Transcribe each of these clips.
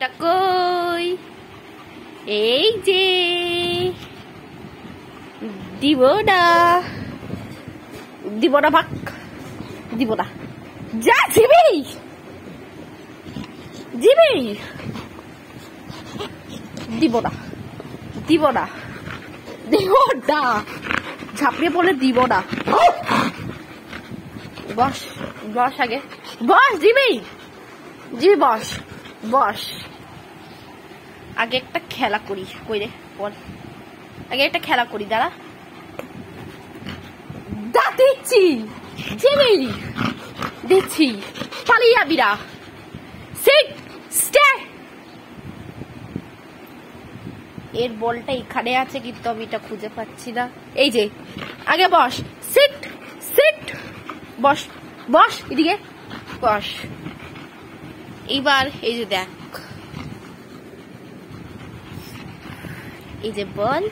কই এই যে দিব না ভাগ দিব না যা জিবি দিব না ঝাঁপিয়ে পড়লে দিব না। বস আগে বস জিবি বস আগে একটা খেলা করি কই রে বল আগে একটা খেলা করি দাঁড়া দিচ্ছি জিবি দিচ্ছি পালিয়ে যাবি না সিট স্টে এর বলটা এখানে আছে কিন্তু আমি এটা খুঁজে পাচ্ছি না। এই যে আগে বস সিট বস এদিকে বস। এবার এই যে দেখ এই যে বল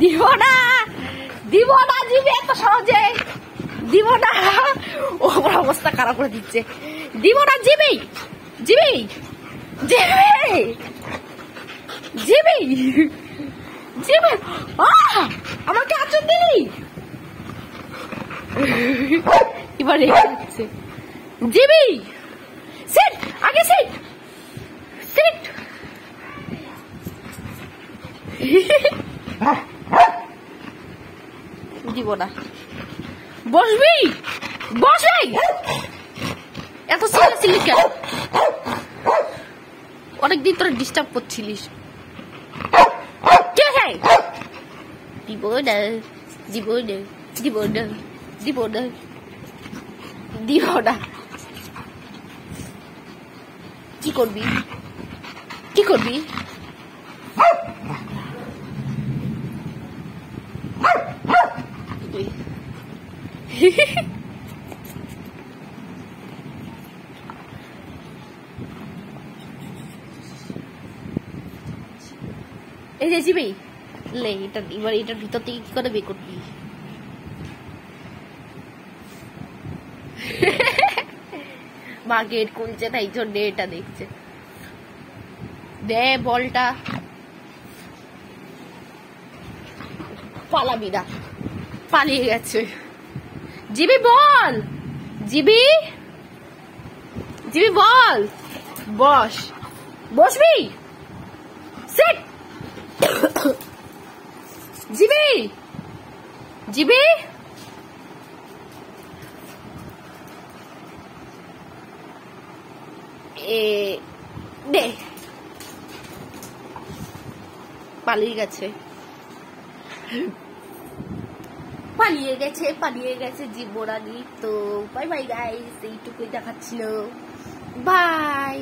দিব না জিবি এত সহজে দিব না ওর অবস্থা খারাপ করে দিচ্ছে। দিব না জিবি আমাকে আচর দিলি এবার রেখে যাচ্ছে জিবি সিট আগে সিট দিব না বসবি এত সিলি কেন অনেকদিন তোরা ডিস্টার্ব করছিলিস। দিব না কি করবি এই যে জিবি লে এটা এবার এটার ভিতর থেকে কি করে বের করবি মা গেট খুলছে তাই জন্য এটা দেখছে দে বলটা পালাবি না পালিয়ে গেছে জিবি বল জিবি বল বসবি সিট জিবি দে পালিয়ে গেছে জীবরানি। তো বাই বাই গাইস, এইটুকুই দেখাচ্ছিল, বাই।